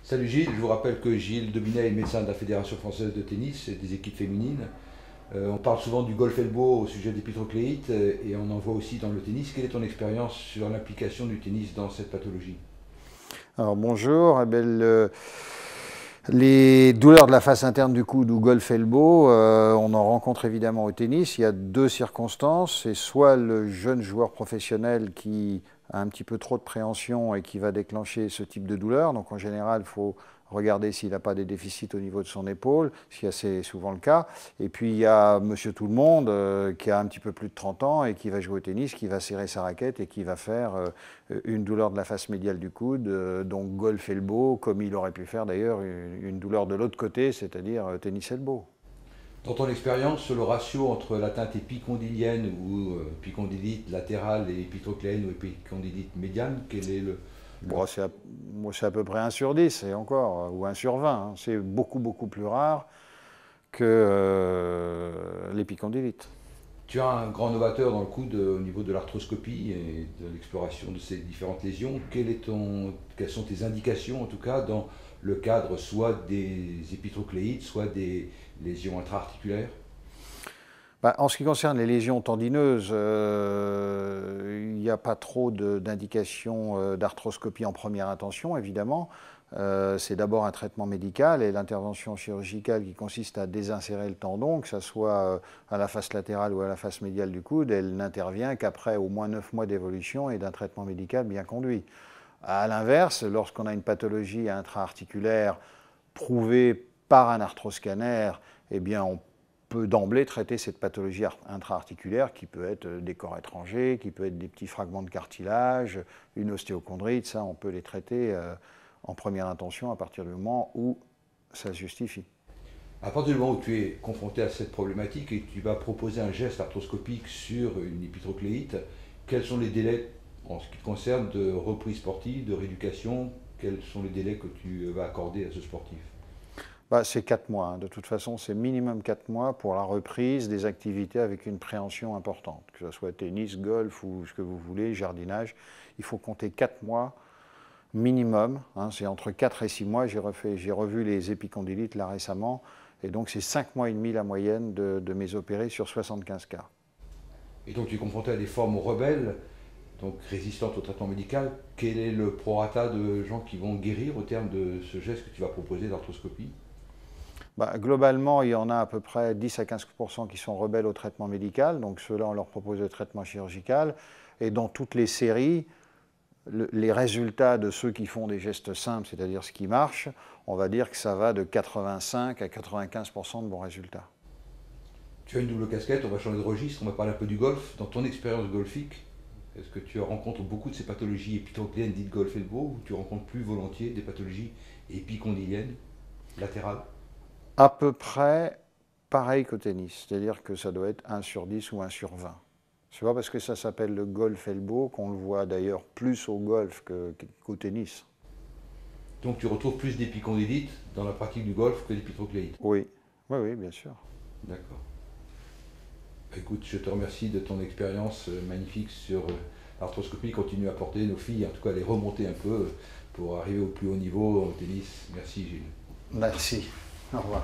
Salut Gilles, je vous rappelle que Gilles Dobinet est médecin de la Fédération française de tennis et des équipes féminines. On parle souvent du golf elbow au sujet des picrocléites et on en voit aussi dans le tennis. Quelle est ton expérience sur l'application du tennis dans cette pathologie? Alors bonjour, les douleurs de la face interne du coude ou golf elbow, on en rencontre évidemment au tennis. Il y a deux circonstances, c'est soit le jeune joueur professionnel qui a un petit peu trop de préhension et qui va déclencher ce type de douleur. Donc en général, il faut regarder s'il n'a pas des déficits au niveau de son épaule, ce qui est assez souvent le cas. Et puis il y a monsieur tout le monde qui a un petit peu plus de 30 ans et qui va jouer au tennis, qui va serrer sa raquette et qui va faire une douleur de la face médiale du coude, donc golf elbow, comme il aurait pu faire d'ailleurs une douleur de l'autre côté, c'est-à-dire tennis elbow. Dans ton expérience, le ratio entre l'atteinte épicondylienne ou épicondylite latérale et épicocléenne ou épicondylite médiane, quel est le... Bon, c'est à peu près 1 sur 10, et encore, ou 1 sur 20. Hein. C'est beaucoup plus rare que l'épicondylite. Tu es un grand novateur dans le coude au niveau de l'arthroscopie et de l'exploration de ces différentes lésions. Quelles sont tes indications, en tout cas, dans le cadre soit des épitrocléites, soit des lésions intra-articulaires? En ce qui concerne les lésions tendineuses, il n'y a pas trop d'indications d'arthroscopie en première intention, évidemment. C'est d'abord un traitement médical et l'intervention chirurgicale qui consiste à désinsérer le tendon, que ce soit à la face latérale ou à la face médiale du coude, elle n'intervient qu'après au moins 9 mois d'évolution et d'un traitement médical bien conduit. À l'inverse, lorsqu'on a une pathologie intra-articulaire prouvée par un arthroscanner, eh bien on peut d'emblée traiter cette pathologie intra-articulaire qui peut être des corps étrangers, qui peut être des petits fragments de cartilage, une ostéochondrite, ça on peut les traiter en première intention à partir du moment où ça se justifie. À partir du moment où tu es confronté à cette problématique et que tu vas proposer un geste arthroscopique sur une épitrocléite, quels sont les délais en ce qui te concerne de reprise sportive, de rééducation? Quels sont les délais que tu vas accorder à ce sportif? C'est 4 mois. Hein. De toute façon, c'est minimum 4 mois pour la reprise des activités avec une préhension importante. Que ce soit tennis, golf ou ce que vous voulez, jardinage. Il faut compter 4 mois minimum. Hein. C'est entre 4 et 6 mois. J'ai revu les épicondylites là récemment. Et donc, c'est 5 mois et demi la moyenne de mes opérés sur 75 cas. Et donc tu es confronté à des formes rebelles, donc résistantes au traitement médical. Quel est le prorata de gens qui vont guérir au terme de ce geste que tu vas proposer d'arthroscopie? Globalement, il y en a à peu près 10 à 15% qui sont rebelles au traitement médical, donc ceux-là, on leur propose le traitement chirurgical. Et dans toutes les séries, les résultats de ceux qui font des gestes simples, c'est-à-dire ce qui marche, on va dire que ça va de 85 à 95% de bons résultats. Tu as une double casquette, on va changer de registre, on va parler un peu du golf. Dans ton expérience golfique, est-ce que tu rencontres beaucoup de ces pathologies épicondiliennes dites golf elbow ou tu rencontres plus volontiers des pathologies épicondyliennes latérales? À peu près pareil qu'au tennis, c'est-à-dire que ça doit être 1 sur 10 ou 1 sur 20. C'est pas parce que ça s'appelle le golf elbow qu'on le voit d'ailleurs plus au golf qu'au tennis. Donc tu retrouves plus d'épicondylite dans la pratique du golf que d'épicocléite? Oui, oui, bien sûr. D'accord. Écoute, je te remercie de ton expérience magnifique sur l'arthroscopie. Continue à porter nos filles, en tout cas à les remonter un peu pour arriver au plus haut niveau au tennis. Merci Gilles. Merci. Au revoir.